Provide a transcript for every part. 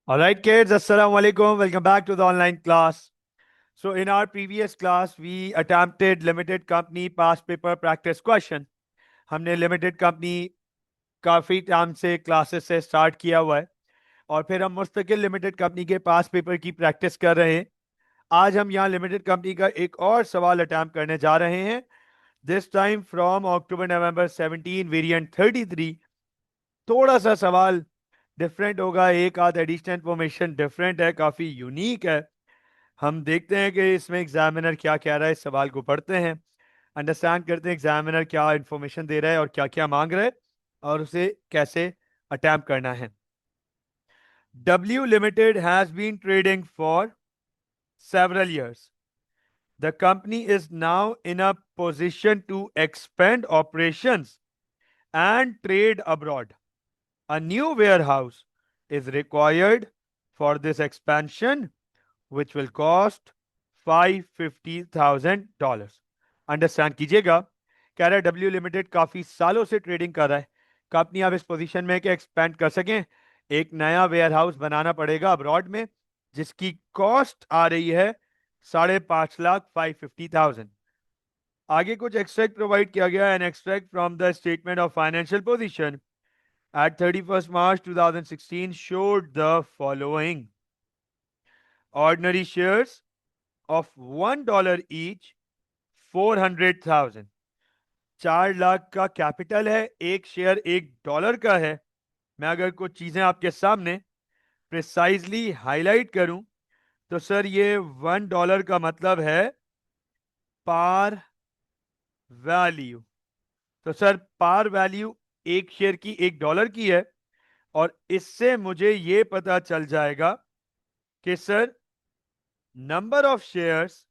All right, kids, Assalamu alaikum. Welcome back to the online class. So, in our previous class, we attempted limited company past paper practice question. हमने limited company काफ़ी time से classes से start किया हुआ है और फिर हम मुस्तकिल लिमिटेड कंपनी के पास पेपर की प्रैक्टिस कर रहे हैं. आज हम यहाँ लिमिटेड कंपनी का एक और सवाल अटैम्प्ट करने जा रहे हैं. This time from October November 17 variant 33. थोड़ा सा सवाल डिफरेंट होगा, एक आध एडिशनल इंफॉर्मेशन डिफरेंट है, काफ़ी यूनिक है. हम देखते हैं कि इसमें एग्जामिनर क्या कह रहा है. इस सवाल को पढ़ते हैं, अंडरस्टैंड करते हैं एग्जामिनर क्या इंफॉर्मेशन दे रहा है और क्या क्या मांग रहा है और उसे कैसे अटैम्प्ट करना है. W Limited has been trading for several years. The company is now in a position to expand operations and trade abroad. A new warehouse is required for this expansion, which will cost $550,000. Understand कीजिएगा, कह रहा है W limited काफी सालों से trading कर रहा है. कंपनी अब इस पोजीशन में है कि एक्सपेंड कर सकें. एक नया वेयर हाउस बनाना पड़ेगा अब्रॉड में, जिसकी कॉस्ट आ रही है 5,50,000 550,000. आगे कुछ एक्सट्रैक्ट प्रोवाइड किया गया है. An extract from the statement of financial position at 31st March 2016 showed the following. Ordinary shares of $1 each, 400,000. 4 lakh का कैपिटल है, एक शेयर $1 का है. मैं अगर कुछ चीजें आपके सामने प्रिसाइजली हाईलाइट करूं तो सर ये $1 का मतलब है पार वैल्यू. तो सर पार वैल्यू एक शेयर की $1 की है और इससे मुझे ये पता चल जाएगा कि सर नंबर ऑफ शेयर्स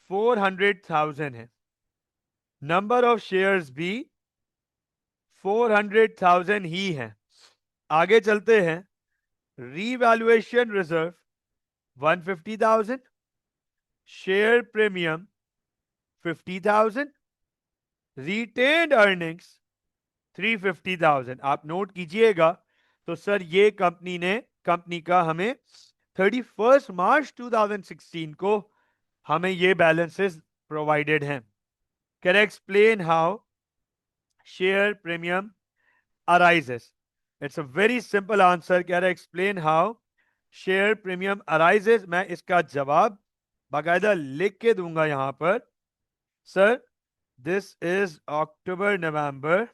400,000 है. नंबर ऑफ शेयर्स भी 400,000 ही है. आगे चलते हैं. Revaluation reserve 150,000, share premium 50,000, retained earnings 350,000. आप नोट कीजिएगा. तो सर ये कंपनी का हमें 31 मार्च 2016 को हमें ये बैलेंसेस प्रोवाइडेड हैं. Can explain how share premium arises. It's a very simple answer. कह रहा है explain how share premium arises. मैं इसका जवाब बाकायदा लिख के दूंगा यहां पर. Sir this is October November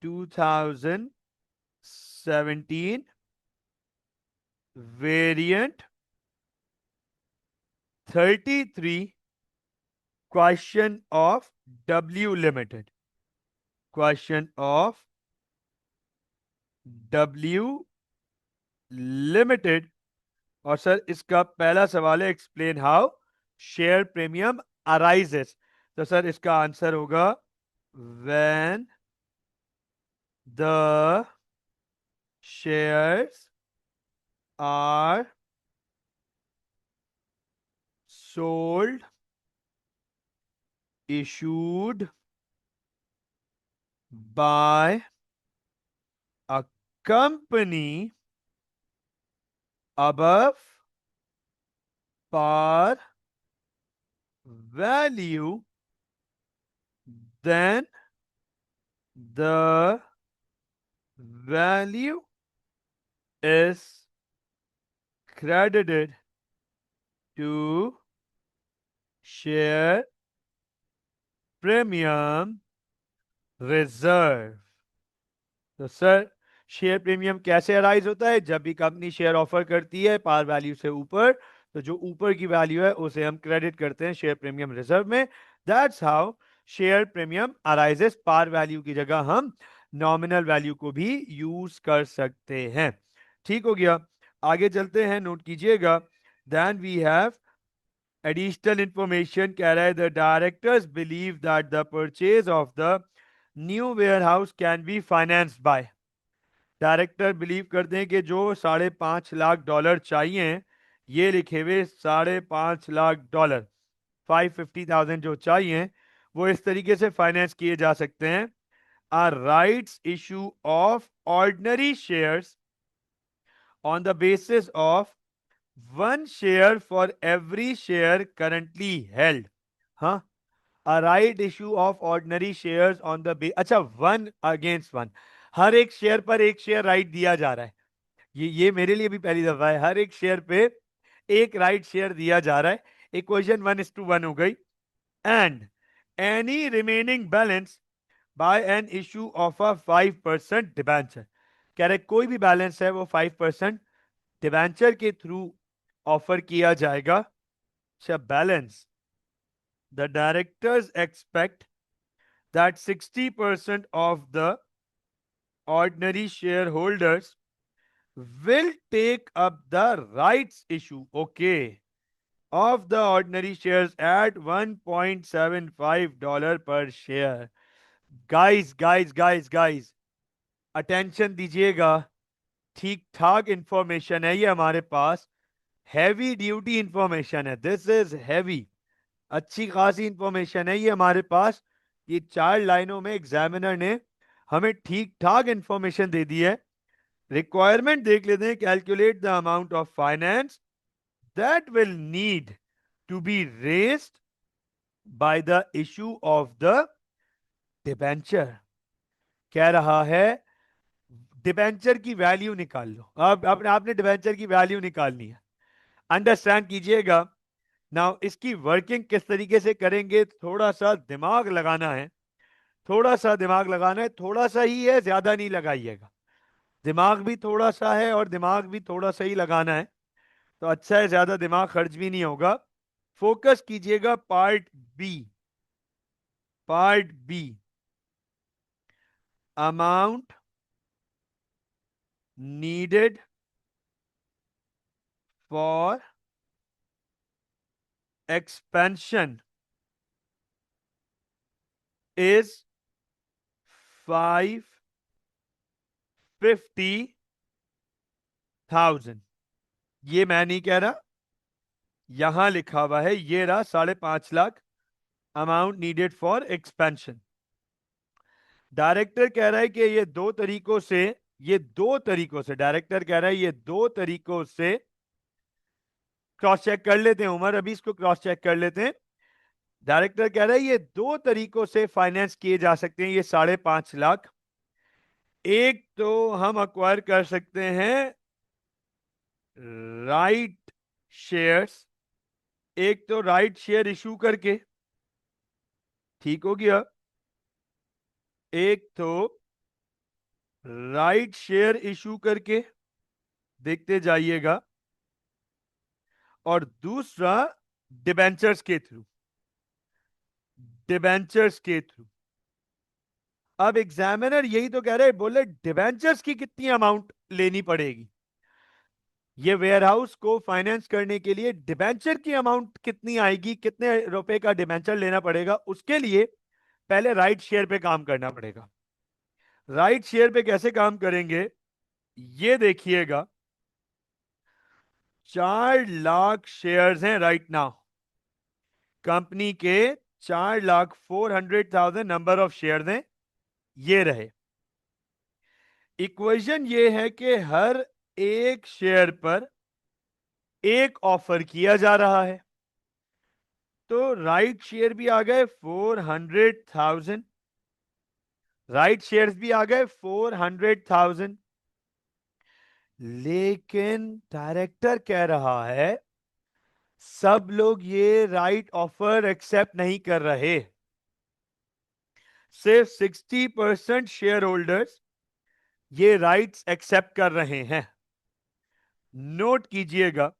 2017 variant 33 question of W Limited. Question of W Limited. और सर इसका पहला सवाल है explain how share premium arises. तो सर इसका आंसर होगा when the shares are sold, issued by a company above par value, then the value is credited to share premium reserve. तो sir share premium कैसे arise होता है? जब भी company share offer करती है पार वैल्यू से ऊपर, तो जो ऊपर की वैल्यू है उसे हम क्रेडिट करते हैं शेयर प्रीमियम रिजर्व में. That's how share premium arises. Par value की जगह हम नॉमिनल वैल्यू को भी यूज कर सकते हैं. ठीक हो गया. आगे चलते हैं, नोट कीजिएगा. Then we have additional information. कह रहा है the directors believe that the purchase of the new warehouse can be financed by. Director believe करते हैं कि जो $5.5 लाख चाहिए, ये लिखे हुए $5.5 लाख 550,000 जो चाहिए, वो इस तरीके से फाइनेंस किए जा सकते हैं. A rights issue of ordinary shares on the basis of 1 share for every share currently held. हाँ, a right issue of ordinary shares on the अच्छा 1 against 1, हर एक शेयर पर एक शेयर राइट दिया जा रहा है. ये मेरे लिए भी पहली दफा है. हर एक शेयर पे एक राइट शेयर दिया जा रहा है. इक्वेशन 1:1 हो गई. And any remaining balance bye an issue of a 5% debenture. कह रहे कोई भी बैलेंस है वो 5% डिबेंचर के थ्रू ऑफर किया जाएगा. अच्छा, balance. The directors expect that 60% of the ordinary shareholders will take up the rights issue, okay, of the ordinary shares at $1.75 per share. Guys attention दीजिएगा. ठीक ठाक इंफॉर्मेशन है ये हमारे पास. हैवी ड्यूटी इंफॉर्मेशन है. This is heavy. अच्छी खासी information है ये हमारे पास. ये 4 लाइनों में एग्जामिनर ने हमें ठीक ठाक इंफॉर्मेशन दे दी है. रिक्वायरमेंट देख लेते हैं. Calculate the amount of finance that will need to be raised by the issue of the debenture. कह रहा है डिबेंचर की वैल्यू निकाल लो. अब आपने डिबेंचर की वैल्यू निकालनी है. अंडरस्टैंड कीजिएगा. नाउ इसकी वर्किंग किस तरीके से करेंगे, थोड़ा सा दिमाग लगाना है. थोड़ा सा दिमाग लगाना है. थोड़ा सा ही है, ज्यादा नहीं लगाइएगा. दिमाग भी थोड़ा सा है और दिमाग भी थोड़ा सा ही लगाना है. तो अच्छा है, ज्यादा दिमाग खर्च भी नहीं होगा. फोकस कीजिएगा. Part B. Part B, amount needed for expansion is 550,000. ये मैं नहीं कह रहा, यहां लिखा हुआ है. ये रहा 5.5 lakh amount needed for expansion. Director कह रहा है कि ये दो तरीकों से डायरेक्टर कह रहा है ये 2 तरीकों से क्रॉस चेक कर लेते हैं. उमर अभी इसको क्रॉस चेक कर लेते हैं. डायरेक्टर कह रहा है ये 2 तरीकों से फाइनेंस किए जा सकते हैं ये 5.5 लाख. एक तो हम अक्वायर कर सकते हैं राइट शेयर्स. एक तो राइट शेयर इशू करके, ठीक हो गया. एक तो राइट शेयर इशू करके, देखते जाइएगा. और दूसरा डिबेंचर्स के थ्रू. डिबेंचर्स के थ्रू. अब एग्जामिनर यही तो कह रहे, बोले डिबेंचर्स की कितनी अमाउंट लेनी पड़ेगी. ये वेयरहाउस को फाइनेंस करने के लिए डिबेंचर की अमाउंट कितनी आएगी, कितने रुपए का डिबेंचर लेना पड़ेगा. उसके लिए पहले राइट शेयर पे काम करना पड़ेगा. राइट शेयर पे कैसे काम करेंगे ये देखिएगा. 4 लाख शेयर्स हैं राइट नाउ कंपनी के. 4,04,000 नंबर ऑफ शेयर हैं. ये रहे. इक्वेशन ये है कि हर एक शेयर पर एक ऑफर किया जा रहा है. तो राइट शेयर भी आ गए 400,000. राइट शेयर्स भी आ गए 400,000. लेकिन डायरेक्टर कह रहा है सब लोग ये राइट ऑफर एक्सेप्ट नहीं कर रहे. सिर्फ 60% शेयर होल्डर्स ये राइट्स एक्सेप्ट कर रहे हैं. नोट कीजिएगा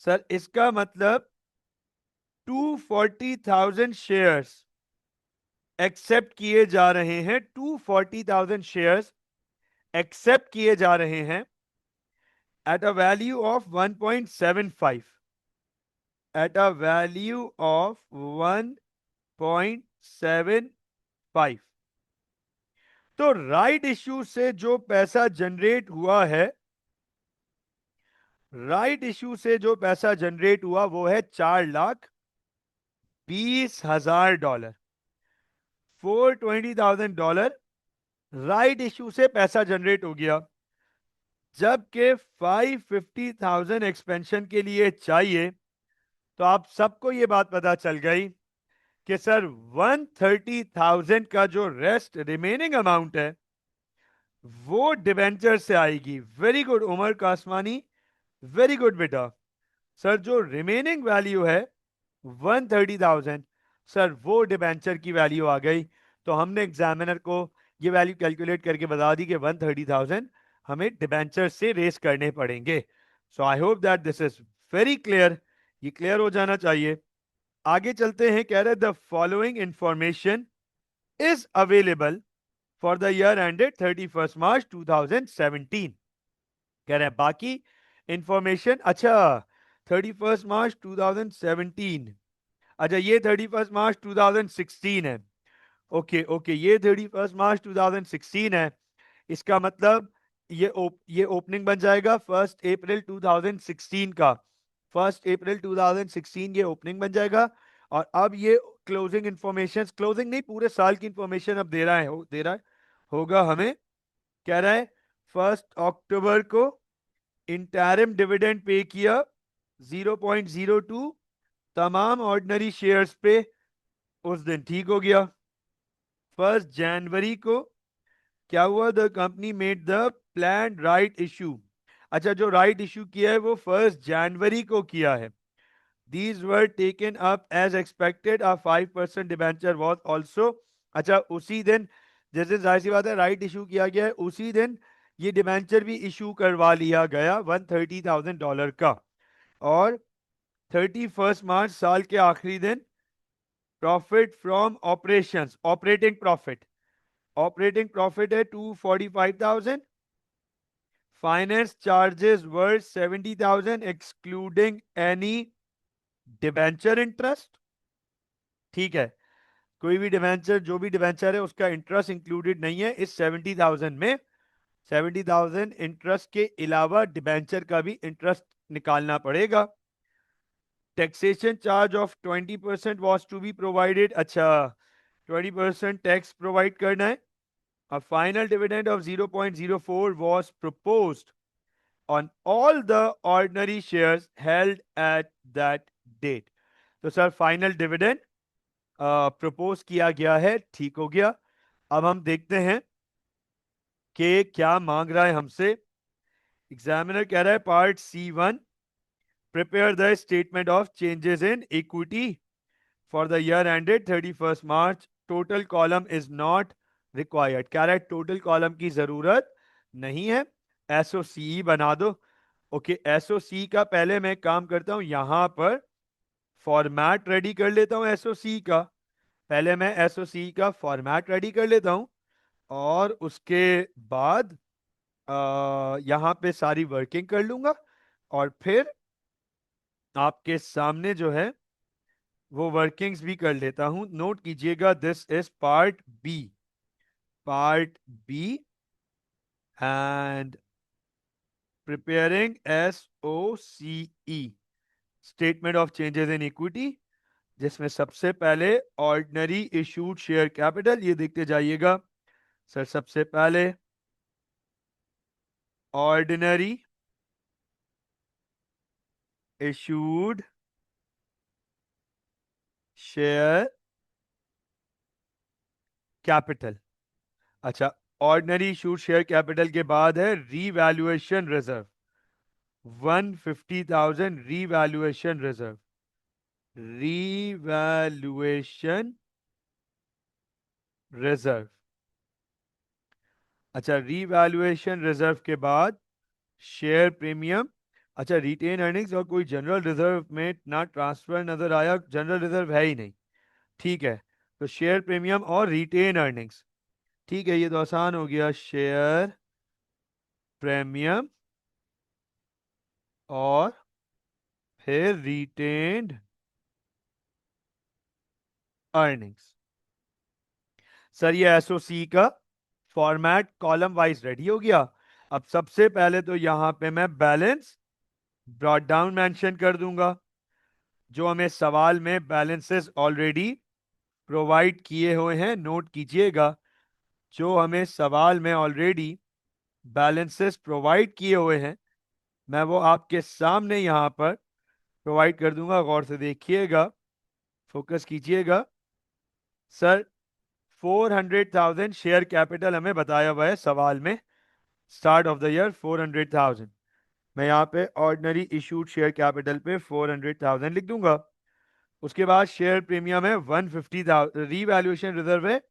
सर, इसका मतलब 240,000 शेयर्स एक्सेप्ट किए जा रहे हैं. 240,000 शेयर्स एक्सेप्ट किए जा रहे हैं at a value of 1.75. At a value of 1.75. तो राइट इश्यू से जो पैसा जनरेट हुआ है, राइट इश्यू से जो पैसा जनरेट हुआ वो है $4,20,000. $420,000 राइट इश्यू से पैसा जनरेट हो गया. जबकि 550,000 एक्सपेंशन के लिए चाहिए। तो आप सबको ये बात पता चल गई कि सर 130,000 का जो रेस्ट रिमेनिंग अमाउंट है वो डिवेंचर से आएगी। Very good Umar Kasmani, very good बेटा। सर जो रिमेनिंग वैल्यू है 130,000, सर वो डिबेंचर की वैल्यू आ गई। तो हमने एग्जामिनर को ये वैल्यू कैलकुलेट करके बता दी कि 130,000 हमें डिबेंचर से रेस करने पड़ेंगे। So I hope that this is very clear. ये क्लियर हो जाना चाहिए। आगे चलते हैं। कह रहे the following information is available for the year ended 31 March 2017। कह रहे हैं बाकी इंफॉर्मेशन। अच्छा 31 मार्च 2017, अच्छा ये 31 मार्च 2016 है। ओके ओके, ये 31 मार्च 2016 है। इसका मतलब ये ओपनिंग बन जाएगा 1 अप्रैल 2016 का। 1 अप्रैल 2016 ये ओपनिंग बन जाएगा। और अब ये क्लोजिंग इंफॉर्मेशन, क्लोजिंग नहीं पूरे साल की इंफॉर्मेशन अब दे रहा है, दे रहा है होगा हमें। कह रहा है 1 अक्टूबर को इंटरिम डिविडेंड पे किया 0.02 तमाम ऑर्डिनरी शेयर्स पे, उस दिन ठीक हो गया। 1 जनवरी को क्या हुआ? The company made the plan right issue. अच्छा जो राइट इशू किया है वो 1 जनवरी को किया है। These were taken up as expected. 5% debenture was also. अच्छा उसी दिन, जैसे जाहिर सी बात है राइट इशू किया गया है, उसी दिन ये डिबेंचर भी इशू करवा लिया गया $130,000 का। और 31 मार्च साल के आखिरी दिन profit from operations, operating profit है 245,000। फाइनेंस चार्जेस वर 70,000 एक्सक्लूडिंग एनी डिबेंचर इंटरेस्ट। ठीक है, कोई भी डिबेंचर, जो भी डिबेंचर है उसका इंटरेस्ट इंक्लूडेड नहीं है इस 70,000 में। 70,000 इंटरेस्ट के अलावा डिबेंचर का भी इंटरेस्ट निकालना पड़ेगा। Taxation charge of 20% was to be provided. अच्छा 20% टैक्स प्रोवाइड करना है। A final dividend of 0.04 was proposed on all the ordinary shares held at that date. तो सर फाइनल डिविडेंड प्रपोज किया गया है, ठीक हो गया। अब हम देखते हैं कि क्या मांग रहा है हमसे। एग्जामिनर कह रहा है part C1, prepare the statement of changes in equity for the year ended 31 March. Total column is not required. कह रहा है टोटल कॉलम की जरूरत नहीं है, एसओसी बना दो। ओके एसओसी का पहले मैं काम करता हूं, यहां पर फॉर्मेट रेडी कर लेता हूं एसओसी का। पहले मैं एसओसी का फॉर्मेट रेडी कर लेता हूं और उसके बाद यहां पे सारी वर्किंग कर लूंगा और फिर आपके सामने जो है वो वर्किंग्स भी कर लेता हूं। नोट कीजिएगा this is part B, part B and preparing SOCE, statement of changes in equity, जिसमें सबसे पहले ऑर्डिनरी इशूड शेयर कैपिटल, ये देखते जाइएगा सर। सबसे पहले ऑर्डिनरी इशूड शेयर कैपिटल। अच्छा ऑर्डिनरी इशूड शेयर कैपिटल के बाद है revaluation reserve, 150,000 revaluation reserve, revaluation reserve. अच्छा रीवैल्यूएशन रिजर्व के बाद शेयर प्रीमियम। अच्छा रिटेन अर्निंग्स और कोई जनरल रिजर्व में ना ट्रांसफर नजर आया, जनरल रिजर्व है ही नहीं। ठीक है, तो शेयर प्रीमियम और रिटेन अर्निंग्स। ठीक है, ये तो आसान हो गया। शेयर प्रीमियम और फिर रिटेन्ड अर्निंग्स। सर ये एसओसी का फॉर्मेट कॉलम वाइज रेडी हो गया। अब सबसे पहले तो यहां पे मैं बैलेंस ब्रॉट डाउन मेंशन कर दूंगा, जो हमें सवाल में बैलेंसेस ऑलरेडी प्रोवाइड किए हुए हैं। नोट कीजिएगा जो हमें सवाल में ऑलरेडी बैलेंसेस प्रोवाइड किए हुए हैं, मैं वो आपके सामने यहां पर प्रोवाइड कर दूंगा। गौर से देखिएगा, फोकस कीजिएगा। सर 400,000 शेयर कैपिटल हमें बताया हुआ है सवाल में, स्टार्ट ऑफ द ईयर 400,000। मैं यहाँ पे ऑर्डिनरी इशूड शेयर कैपिटल पे 400,000 लिख दूंगा। उसके बाद शेयर प्रीमियम है 150,000, रीवैल्यूएशन रिजर्व है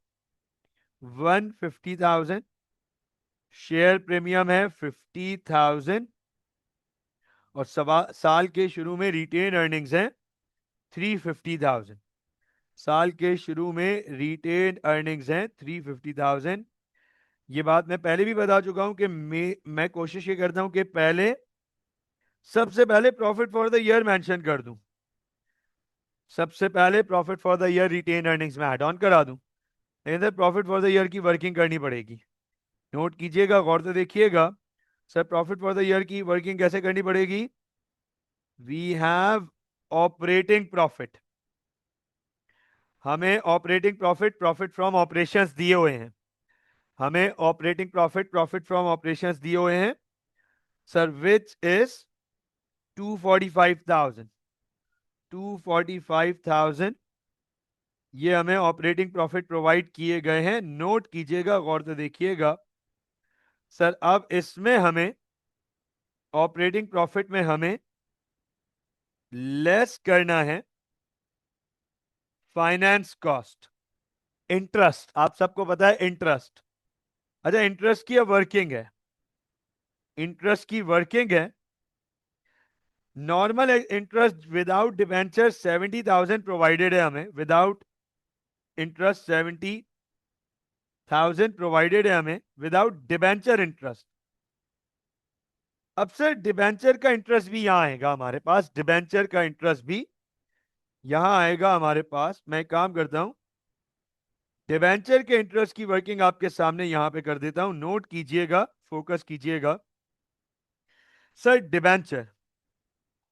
150,000, शेयर प्रीमियम है 50,000, और साल के शुरू में रिटेन अर्निंग्स हैं 350,000। साल के शुरू में रिटेन अर्निंग्स हैं 350,000। ये बात मैं पहले भी बता चुका हूं कि मैं कोशिश ये करता हूं कि सबसे पहले profit for the year mention कर दूं, सबसे पहले profit for the year retained earnings में ऐड ऑन करा दूं, लेकिन sir profit for the year की वर्किंग करनी पड़ेगी। नोट कीजिएगा, गौर से देखिएगा। Sir profit for the year की वर्किंग कैसे करनी पड़ेगी? वी हैव ऑपरेटिंग प्रॉफिट, हमें operating profit, profit from operations दिए हुए हैं, हमें operating profit, profit from operations दिए हुए हैं सर, विच इज 245,000, 245,000 ये हमें ऑपरेटिंग प्रॉफिट प्रोवाइड किए गए हैं। नोट कीजिएगा, गौर से देखिएगा। सर अब इसमें हमें ऑपरेटिंग प्रॉफिट में हमें लेस करना है फाइनेंस कॉस्ट, इंटरेस्ट। आप सबको पता है इंटरेस्ट। अच्छा, इंटरेस्ट की वर्किंग है, इंटरेस्ट की वर्किंग है। Normal interest without debenture 70,000 provided है हमें, विदाउट इंटरेस्ट 70,000 प्रोवाइडेड है हमें, विदाउट डिबेंचर इंटरेस्ट। अब सर डिबेंचर का इंटरेस्ट भी यहां आएगा हमारे पास, डिबेंचर का इंटरेस्ट भी यहां आएगा हमारे पास। मैं एक काम करता हूं, डिबेंचर के इंटरेस्ट की वर्किंग आपके सामने यहां पे कर देता हूं। नोट कीजिएगा, फोकस कीजिएगा। सर डिबेंचर,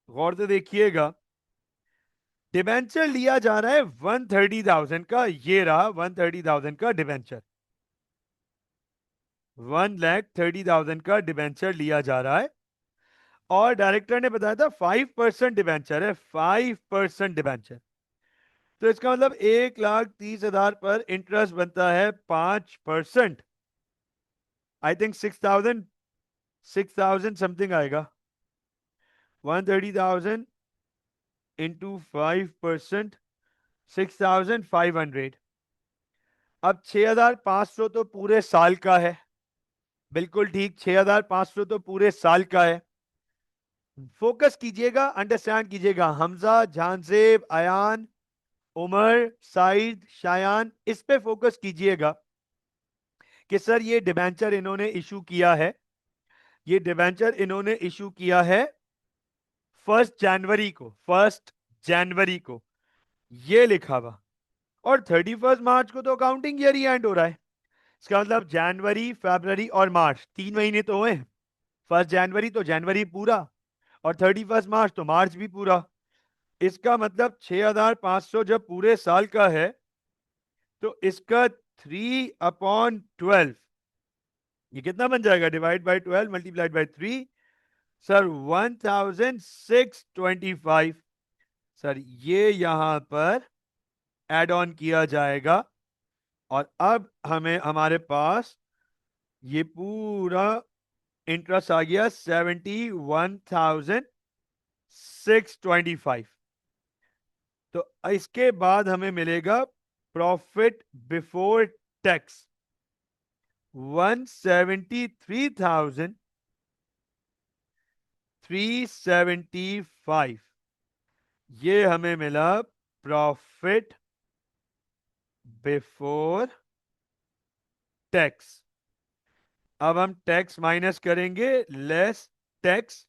गौर से देखिएगा, डिबेंचर लिया जा रहा है 130,000 का, ये रहा 130,000 का डिबेंचर, 1,30,000 का डिबेंचर लिया जा रहा है। और डायरेक्टर ने बताया था 5% डिबेंचर है, 5% डिबेंचर। तो इसका मतलब 1,30,000 पर इंटरेस्ट बनता है 5%। आई थिंक 6,000 समथिंग आएगा। 130,000 इंटू 5%, 6,500। अब 6,500 तो पूरे साल का है, बिल्कुल ठीक, 6,500 तो पूरे साल का है। फोकस कीजिएगा, अंडरस्टैंड कीजिएगा। हमजा, झांसेब, अयान, उमर, साइद, शायान, इस पे फोकस कीजिएगा कि सर ये डिबेंचर इन्होंने इशू किया है, ये डिबेंचर इन्होंने इशू किया है 1 जनवरी को, 1 जनवरी को ये लिखा हुआ, और 31 मार्च को तो अकाउंटिंग ईयर ही एंड हो रहा है। इसका मतलब जनवरी, फरवरी और मार्च 3 महीने तो हुए। 1 जनवरी तो जनवरी पूरा, और 31 मार्च तो मार्च भी पूरा। इसका मतलब 6,500 जब पूरे साल का है तो इसका 3/12, ये कितना बन जाएगा? Divide by 12 multiplied by 3, sir 1,625। Sir ये यहां पर एड ऑन किया जाएगा, और अब हमें हमारे पास ये पूरा इंटरेस्ट आ गया 71,625। तो इसके बाद हमें मिलेगा प्रॉफिट बिफोर टैक्स 173,375। ये हमें मिला प्रॉफिट बिफोर टैक्स। अब हम टैक्स माइनस करेंगे, लेस टैक्स।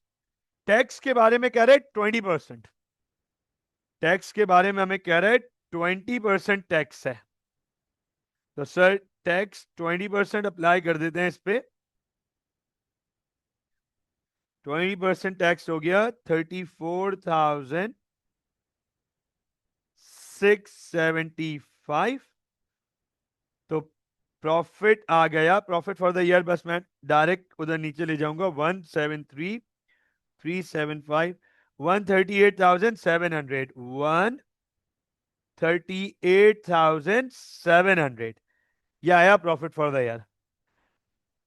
टैक्स के बारे में कह रहे 20%, टैक्स के बारे में हमें कह रहे 20% टैक्स है। तो सर टैक्स 20% अप्लाई कर देते हैं इस पे। 20% टैक्स हो गया 34,675। तो प्रॉफिट आ गया, प्रॉफिट फॉर द ईयर, बस मैं डायरेक्ट उधर नीचे ले जाऊंगा, 173,375, 138,700, 138,700, ये आया profit for the year.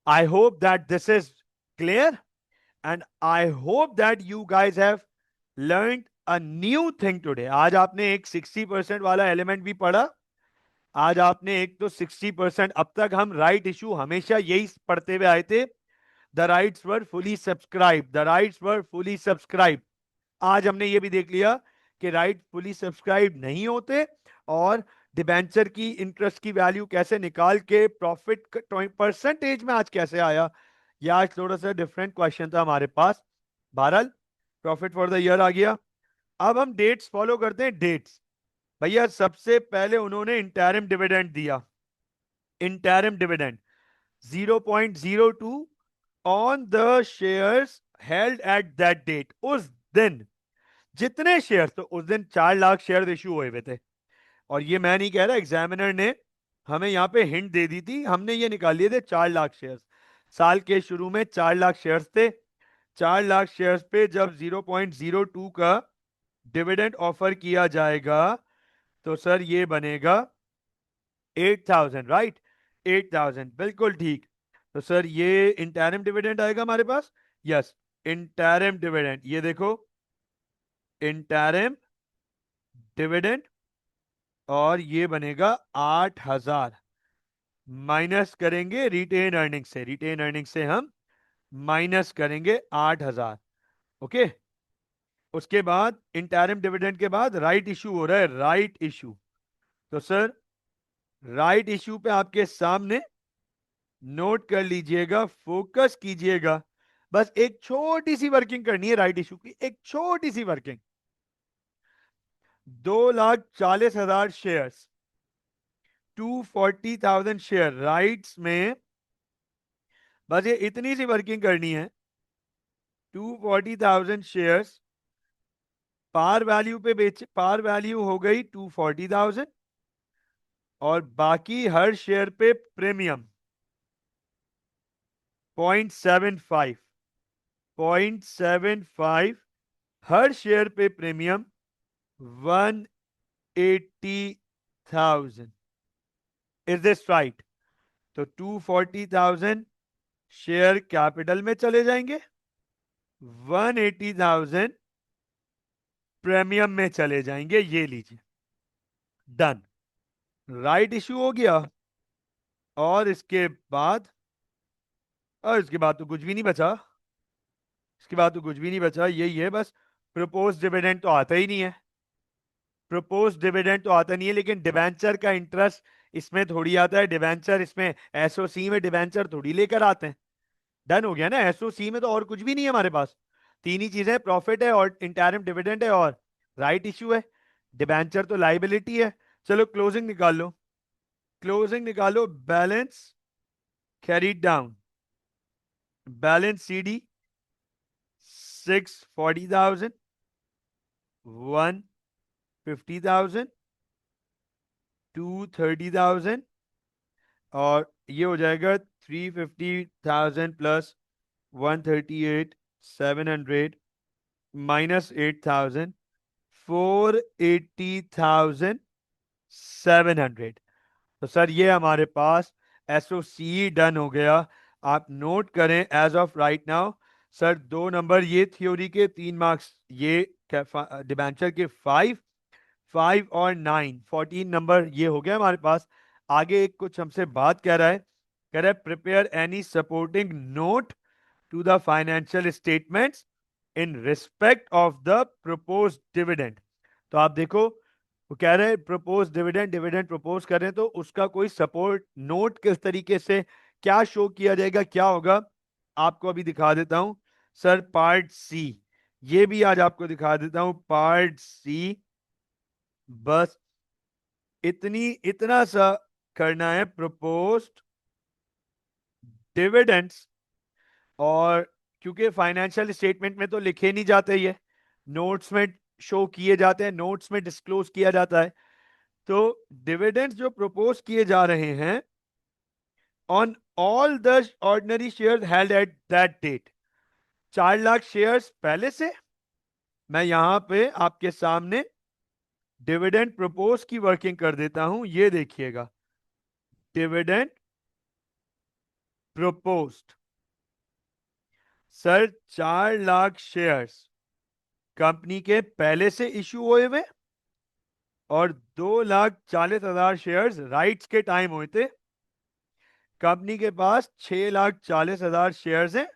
I hope that this is clear, and I hope that you guys have learned a new thing today. आज आपने एक 60% वाला एलिमेंट भी पढ़ा. आज आपने एक तो 60%, अब तक हम राइट इशू हमेशा यही पढ़ते हुए आए थे. The rights were fully subscribe, the rights were fully subscribe. आज हमने ये भी देख लिया कि राइट फुली सब्सक्राइब नहीं होते, और डिबेंचर की इंटरेस्ट की वैल्यू कैसे निकाल के प्रॉफिट परसेंटेज में आज कैसे आया. यह आज थोड़ा सा डिफरेंट क्वेश्चन था हमारे पास. बहरहाल प्रॉफिट फॉर द ईयर आ गया. अब हम डेट्स फॉलो करते हैं. डेट्स भैया, सबसे पहले उन्होंने इंटरिम डिविडेंड दिया. Interim dividend 0.02 on the shares held at that date. उस दिन जितने शेयर, तो उस दिन 4 लाख शेयर इश्यू हुए हुए थे. और ये मैं नहीं कह रहा, एग्जामिनर ने हमें यहां पे हिंट दे दी थी, हमने ये निकाल लिए थे 4 लाख शेयर. साल के शुरू में 4 लाख शेयर थे. 4 लाख शेयर पे जब 0.02 का डिविडेंड ऑफर किया जाएगा, तो सर ये बनेगा 8,000, राइट. 8,000 बिल्कुल ठीक. तो सर ये इंटरिम डिविडेंड आएगा हमारे पास. यस, इंटरिम डिविडेंड, ये देखो इंटरिम डिविडेंड, और ये बनेगा 8,000. माइनस करेंगे रिटेन अर्निंग से, रिटेन अर्निंग से हम माइनस करेंगे 8,000. ओके. उसके बाद इंटरिम डिविडेंड के बाद राइट इशू हो रहा है, राइट इशू. तो सर राइट इशू पे आपके सामने नोट कर लीजिएगा, फोकस कीजिएगा. बस एक छोटी सी वर्किंग करनी है राइट इशू की, एक छोटी सी वर्किंग. 2,40,000 शेयर्स, 240,000 शेयर राइट्स में, बस ये इतनी सी वर्किंग करनी है. 240,000 शेयर्स पार वैल्यू पे बेच, पार वैल्यू हो गई 240,000, और बाकी हर शेयर पे प्रीमियम 0.75, 0.75 हर शेयर पे प्रीमियम 180,000. Is this right? तो 240,000 शेयर कैपिटल में चले जाएंगे, 180,000 प्रीमियम में चले जाएंगे. ये लीजिए, डन. राइट इशू हो गया. और इसके बाद तो कुछ भी नहीं बचा. इसके बाद तो कुछ भी नहीं बचा, यही है बस. प्रपोज डिविडेंड तो आता ही नहीं है. प्रपोज डिविडेंड तो आता नहीं है, लेकिन डिवेंचर का इंटरेस्ट इसमें थोड़ी आता है. डिवेंचर इसमें एसओसी में डिवेंचर थोड़ी लेकर आते हैं. डन हो गया ना. एसओसी में तो और कुछ भी नहीं है हमारे पास. तीन ही चीजें, प्रॉफिट है और इंटरिम डिविडेंड है और राइट इश्यू है. डिवेंचर तो लाइबिलिटी है. चलो क्लोजिंग निकाल लो, क्लोजिंग निकालो. Balance carried down, balance CD 640,000, 150,000, 230,000, और ये हो जाएगा 350,000 प्लस 138,700 माइनस 8,000, 480,700. तो सर ये हमारे पास एसओसी डन हो गया. आप नोट करें as of right now. Sir 2 number ये थ्योरी के, 3 मार्क्स ये डिबेंचर के 5, 5 और 9, 14 नंबर ये हो गया हमारे पास. आगे एक कुछ हमसे बात कह रहा है, कह रहा है prepare any supporting note to the financial statements in respect of the propose dividend. तो आप देखो, वो कह रहे हैं प्रपोज डिविडेंड, डिविडेंड प्रपोज कर रहे हैं, तो उसका कोई सपोर्ट नोट किस तरीके से क्या शो किया जाएगा, क्या होगा, आपको अभी दिखा देता हूं. सर पार्ट सी, ये भी आज आपको दिखा देता हूं. पार्ट सी, बस इतना सा करना है. प्रपोज्ड डिविडेंड्स, और क्योंकि फाइनेंशियल स्टेटमेंट में तो लिखे नहीं जाते, ये नोट्स में शो किए जाते हैं, नोट्स में डिस्क्लोज किया जाता है. तो डिविडेंड्स जो प्रपोज किए जा रहे हैं, on all the ordinary share held at that date. 4 lakh shares पहले से। मैं यहां पे आपके सामने डिविडेंड प्रपोज की वर्किंग कर देता हूं, ये देखिएगा। Dividend proposed. Sir 4 lakh shares company के पहले से इशू हुए हुए और 2,40,000 शेयर्स राइट्स के टाइम हुए थे। कंपनी के पास 6,40,000 शेयर्स हैं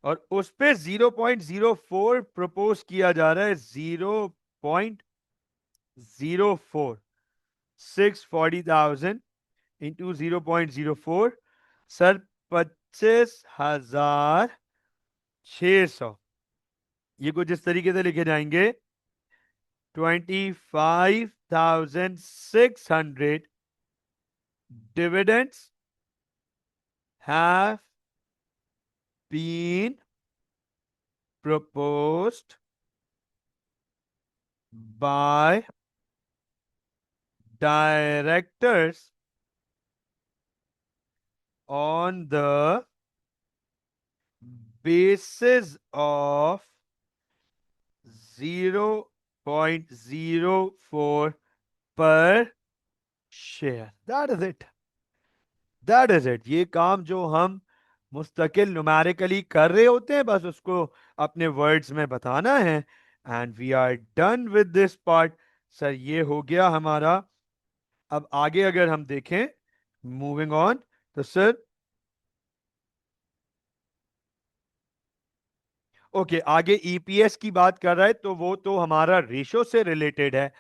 और उस पे 0.04 प्रपोज किया जा रहा है। 0.04, 640,000 इंटू 0.04, सर 25,600। ये कुछ इस तरीके से लिखे जाएंगे। 25,600 dividends have been proposed by directors on the basis of 0.04 per share. That is it. That is it. ये काम जो हम मुस्तकिल न्यूमेरिकली कर रहे होते हैं, बस उसको अपने वर्ड्स में बताना है। And we are done with this part. Sir ये हो गया हमारा। अब आगे अगर हम देखें, मूविंग ऑन, तो सर ओके, आगे ईपीएस की बात कर रहा है तो वो तो हमारा रेशो से रिलेटेड है।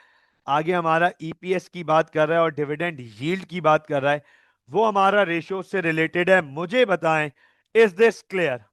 आगे हमारा ईपीएस की बात कर रहा है और डिविडेंड यील्ड की बात कर रहा है, वो हमारा रेशो से रिलेटेड है। मुझे बताएं, इज दिस क्लियर?